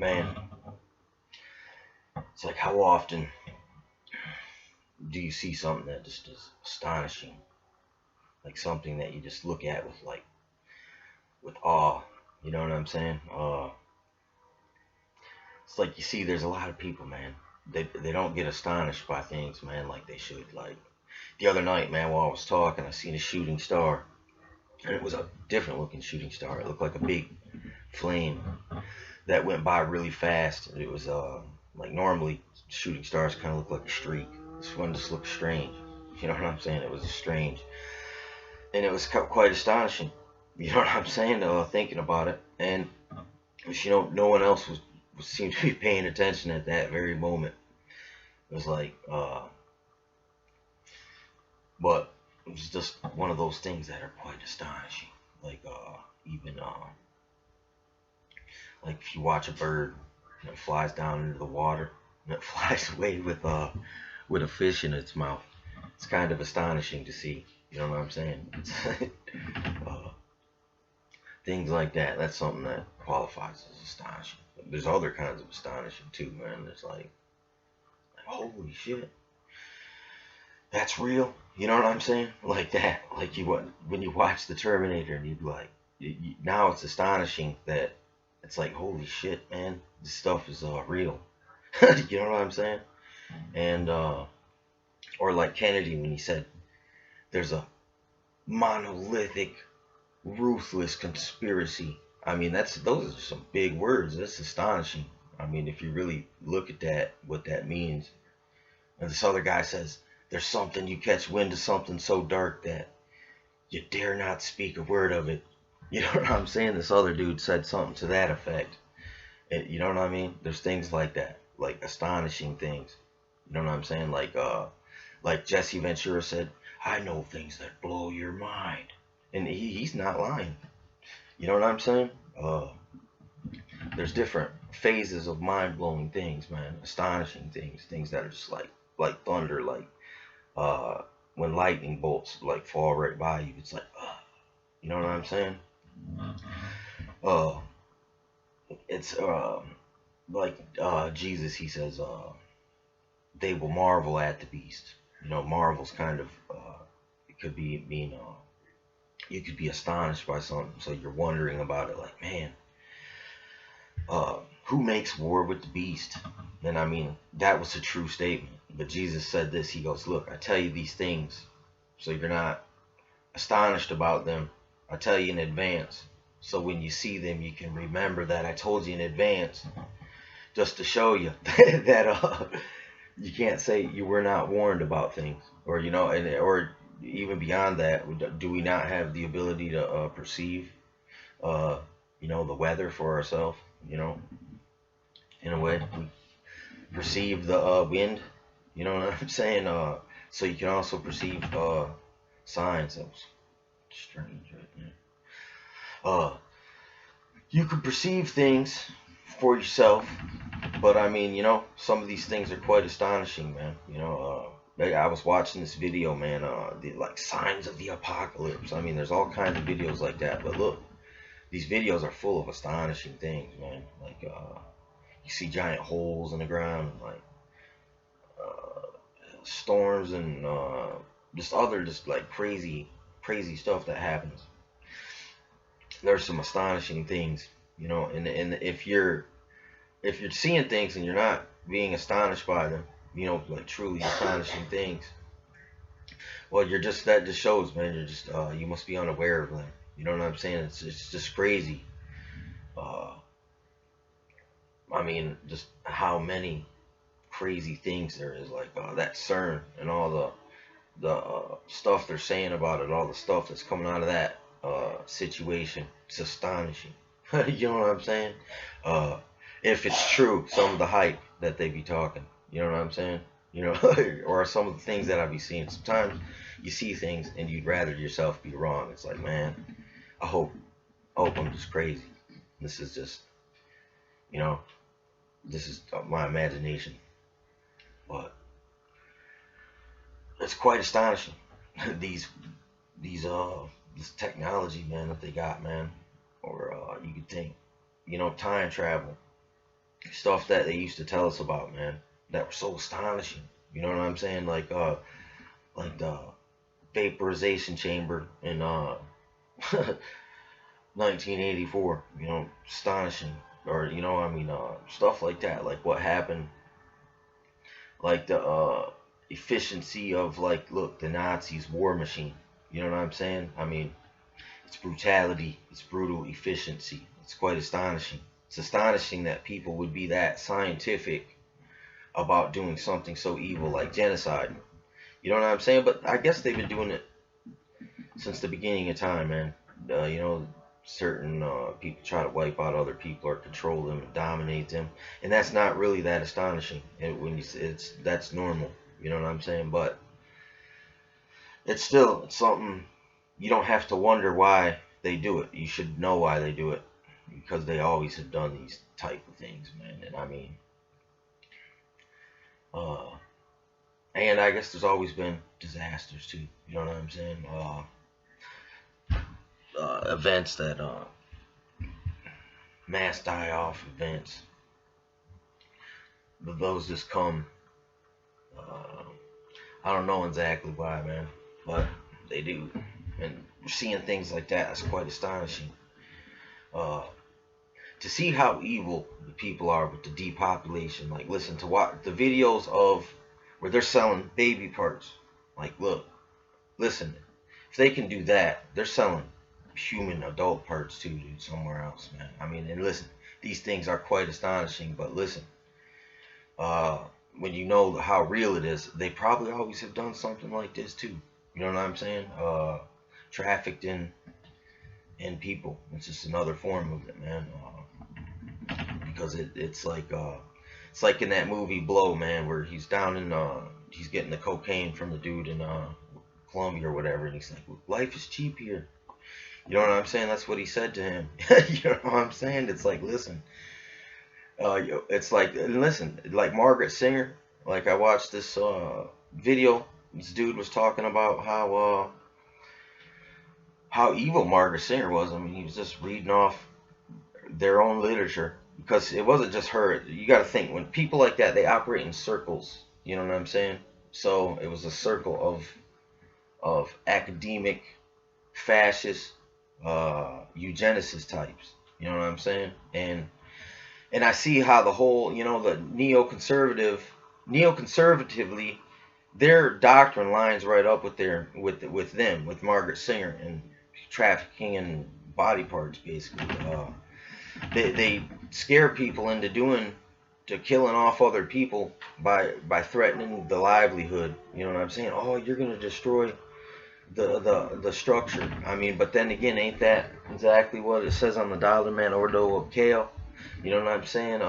Man, it's like how often do you see something that just is astonishing, like something that you just look at with with awe. You know what I'm saying? It's like you see, there's a lot of people, man. They don't get astonished by things, man, like they should. Like the other night, man, while I was talking, I seen a shooting star, and it was a different looking shooting star. It looked like a big flame that went by really fast. It was like normally shooting stars kind of look like a streak. This one just looked strange. You know what I'm saying? It was strange, and it was quite astonishing. You know what I'm saying? Thinking about it, and no one else was seemed to be paying attention at that very moment. It was like, but it was just one of those things that are quite astonishing. Like, even like if you watch a bird and it flies down into the water and it flies away with a fish in its mouth. It's kind of astonishing to see. You know what I'm saying? uh, things like that. That's something that qualifies as astonishing. But there's other kinds of astonishing too, man. There's like holy shit, that's real. You know what I'm saying? Like that. Like when you watch the Terminator and you'd be like, now it's astonishing that it's like holy shit, man. This stuff is real. You know what I'm saying? And or like Kennedy when he said there's a monolithic, ruthless conspiracy. I mean, those are some big words. That's astonishing. I mean, if you really look at that, what that means. And this other guy says, there's something, you catch wind of something so dark that you dare not speak a word of it. You know what I'm saying? This other dude said something to that effect. You know what I mean? There's things like that, like astonishing things. You know what I'm saying? Like Jesse Ventura said, I know things that blow your mind. And he's not lying. You know what I'm saying? There's different phases of mind-blowing things, man. Astonishing things that are just like thunder, like uh, when lightning bolts like fall right by you. It's like, you know what I'm saying? Uh, it's like Jesus. He says, they will marvel at the beast. You know, marvel's kind of it could be mean. You could be astonished by something, so you're wondering about it. Like, man, who makes war with the beast? And I mean, that was a true statement. But Jesus said this. He goes, look, I tell you these things, so you're not astonished about them. I tell you in advance, so when you see them, you can remember that I told you in advance, just to show you that you can't say you were not warned about things, or or even beyond that. Do we not have the ability to perceive, the weather for ourselves? In a way, we perceive the wind. You know what I'm saying? So you can also perceive signs. That was strange, right there. You can perceive things for yourself, but I mean, some of these things are quite astonishing, man. I was watching this video, man. Like signs of the apocalypse. I mean, there's all kinds of videos like that. But look, these videos are full of astonishing things, man. Like you see giant holes in the ground, and like storms, and just like crazy stuff that happens. There's some astonishing things, and if you're seeing things and you're not being astonished by them, like truly astonishing things, well, that just shows, man, you're just you must be unaware of them. You know what I'm saying? It's just crazy. Uh, I mean, just how many crazy things there is, like that CERN and all the stuff they're saying about it, all the stuff that's coming out of that situation. It's astonishing. You know what I'm saying? If it's true, some of the hype that they be talking. You know what I'm saying? Or some of the things that I be seeing. Sometimes you see things and you'd rather yourself be wrong. It's like, man, I hope I'm just crazy. This is just, you know, this is my imagination. But it's quite astonishing. these this technology, man, that they got, man. Or you could think, time travel. stuff that they used to tell us about, man, that were so astonishing. You know what I'm saying? Like the vaporization chamber in 1984. You know, astonishing. Or stuff like that. Like what happened. Like the efficiency of, like, look, the Nazis' war machine. You know what I'm saying? I mean, it's brutality. It's brutal efficiency. It's quite astonishing. It's astonishing that people would be that scientific about doing something so evil like genocide. You know what I'm saying? But I guess they've been doing it since the beginning of time, man. Certain people try to wipe out other people or control them and dominate them, and that's not really that astonishing. That's normal. You know what I'm saying? But it's something you don't have to wonder why they do it. You should know why they do it, because they always have done these type of things, man. And I mean, uh, and I guess there's always been disasters too. You know what I'm saying? Events that mass die off events. But those just come. Uh, I don't know exactly why, man, but they do. And seeing things like that is quite astonishing. Uh, to see how evil the people are with the depopulation. Like, listen to what the videos of where they're selling baby parts. Like, look, listen, if they can do that, they're selling human adult parts too, dude, somewhere else, man. I mean, and listen, these things are quite astonishing, but listen, uh, when you know how real it is, they probably always have done something like this too. You know what I'm saying? Trafficked in people. It's just another form of it, man. Because it's like in that movie Blow, man, where he's down in he's getting the cocaine from the dude in Colombia or whatever, and he's like, life is cheap here. You know what I'm saying? That's what he said to him. You know what I'm saying? It's like, listen, it's like, listen, like Margaret Singer. Like, I watched this video. This dude was talking about how evil Margaret Singer was. I mean, he was just reading off their own literature, because it wasn't just her. You got to think, when people like that, they operate in circles. You know what I'm saying? So it was a circle of academic, fascist, eugenicist types. You know what I'm saying? And I see how the whole, the neoconservatively, their doctrine lines right up with with Margaret Singer and trafficking in body parts, basically. They scare people into killing off other people by threatening the livelihood. You know what I'm saying? Oh, you're gonna destroy the structure. I mean, but then again, ain't that exactly what it says on the dollar, man? Ordo of kale. You know what I'm saying?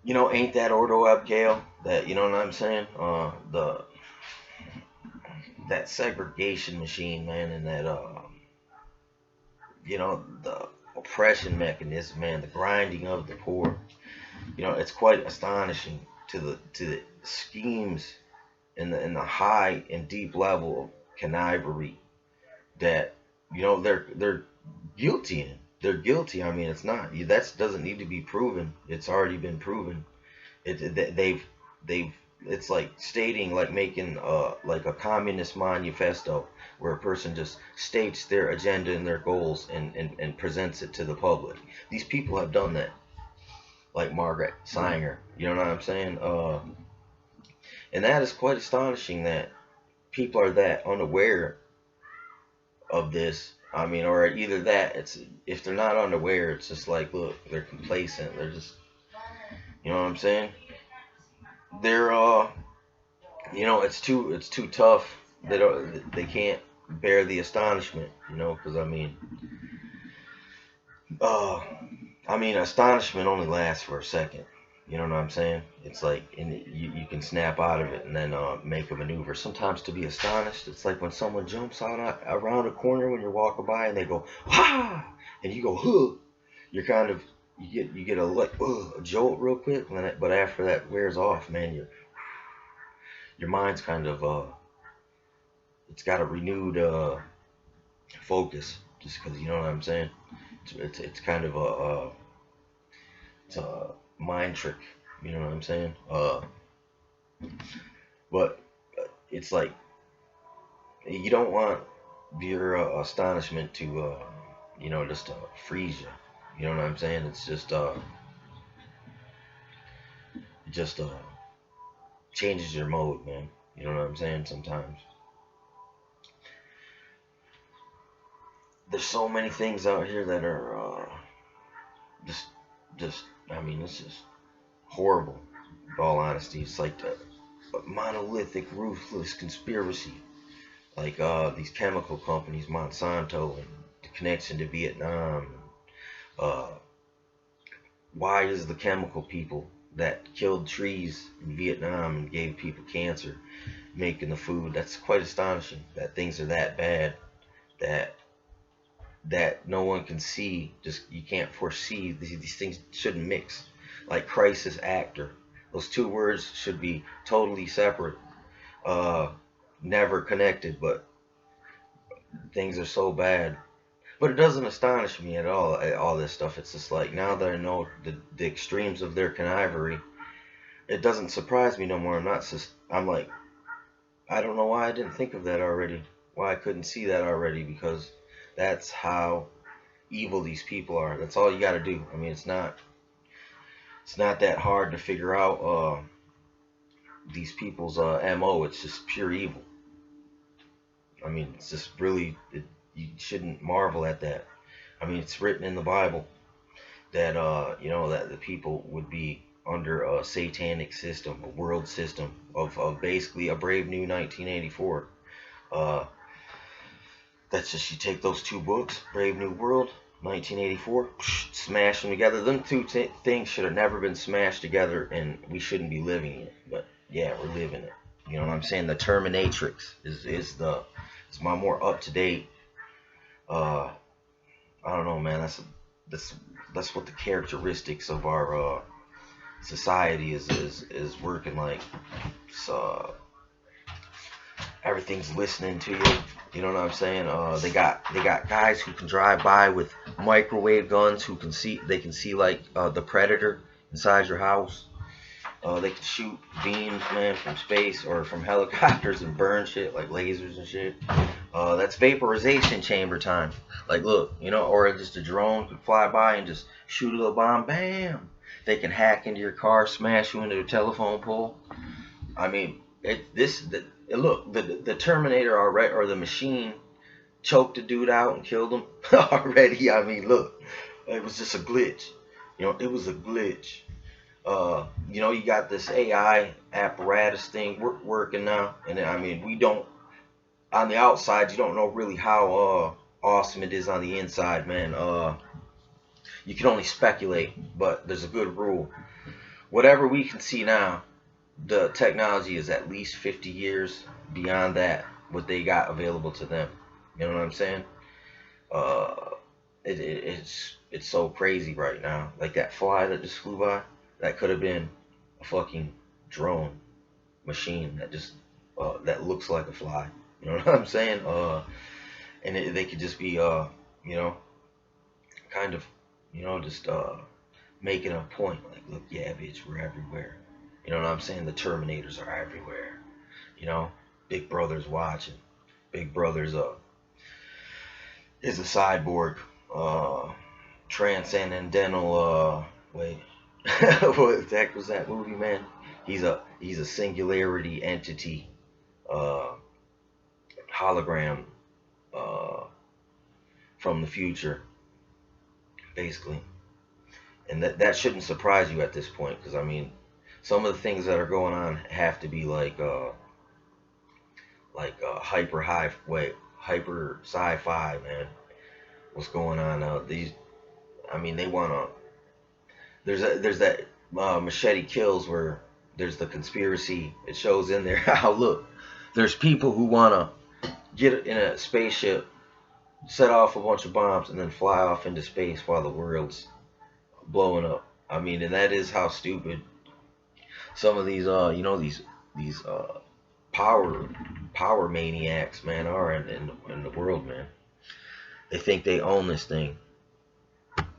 Ain't that Ordo ab kale? That, you know what I'm saying? That segregation machine, man, and that the oppression mechanism, man, the grinding of the poor. It's quite astonishing to the schemes and the high and deep level of connivery that they're guilty in. They're guilty. I mean, it's not that doesn't need to be proven. It's already been proven. They've it's like stating, like making like a communist manifesto where a person just states their agenda and their goals and presents it to the public. These people have done that, like Margaret Sanger. You know what I'm saying? And that is quite astonishing that people are that unaware of this. I mean, or either that, it's, if they're not unaware, it's just like, look, they're complacent. They're just, you know what I'm saying? They're it's too tough. They can't bear the astonishment, because uh, astonishment only lasts for a second. You know what I'm saying? It's like, and you can snap out of it and then make a maneuver. Sometimes to be astonished, it's like when someone jumps out around a corner when you're walking by and they go, "Ha!" and you go, "Huh!" You're kind of, you get a jolt real quick, but after that wears off, man, your mind's kind of it's got a renewed focus, just because, you know what I'm saying. It's kind of a It's a mind trick. You know what I'm saying? But it's like you don't want your astonishment to, just freeze you. You know what I'm saying? It's just changes your mode, man. You know what I'm saying? Sometimes there's so many things out here that are just, just. I mean, it's just horrible. In all honesty, it's like the monolithic, ruthless conspiracy, like these chemical companies, Monsanto, and the connection to Vietnam. Uh, why is the chemical people that killed trees in Vietnam and gave people cancer making the food? That's quite astonishing that things are that bad that no one can see. Just you can't foresee these things shouldn't mix. Like crisis actor, those two words should be totally separate, uh, never connected. But things are so bad. But it doesn't astonish me at all this stuff. It's just like now that I know the extremes of their connivery, it doesn't surprise me no more. I'm like, I don't know why I didn't think of that already. Why I couldn't see that already, because that's how evil these people are. That's all you got to do. I mean, it's not that hard to figure out these people's MO. It's just pure evil. I mean, it's just really, you shouldn't marvel at that. I mean, it's written in the Bible that that the people would be under a satanic system, a world system of basically a brave new 1984. Uh, that's just, you take those two books, Brave New World, 1984, smash them together. Them two things should have never been smashed together, and we shouldn't be living it. But yeah, we're living it. You know what I'm saying? The Terminatrix is my more up to date. I don't know, man. That's what the characteristics of our society is working like. So everything's listening to you. You know what I'm saying? They got guys who can drive by with microwave guns who can see. They can see like the predator inside your house. They can shoot beams, man, from space or from helicopters and burn shit like lasers and shit. That's vaporization chamber time. Like, look, or just a drone could fly by and just shoot a little bomb, bam. They can hack into your car, smash you into a telephone pole. I mean, look, the Terminator already, or the machine, choked the dude out and killed him already. I mean, look, it was just a glitch. It was a glitch. You got this AI apparatus thing working now, and I mean, we don't, on the outside, you don't know really how awesome it is on the inside, man. You can only speculate, but there's a good rule. Whatever we can see now, the technology is at least 50 years beyond that, what they got available to them. You know what I'm saying? It's so crazy right now. Like that fly that just flew by, that could have been a fucking drone machine that just that looks like a fly. You know what I'm saying? And they could just be kind of just making a point like, look, yeah, bitch, we're everywhere. You know what I'm saying? The Terminators are everywhere. Big Brother's watching. Big Brother's is a cyborg, transcendental. Wait, what the heck was that movie, man? He's a singularity entity, hologram, from the future, basically. And that shouldn't surprise you at this point, because I mean, some of the things that are going on have to be like hyper sci-fi, man. What's going on? I mean, they wanna. There's that Machete Kills where there's the conspiracy. It shows in there how, look, there's people who wanna get in a spaceship, set off a bunch of bombs, and then fly off into space while the world's blowing up. I mean, and that is how stupid some of these these power maniacs, man, are in the world, man. They think they own this thing.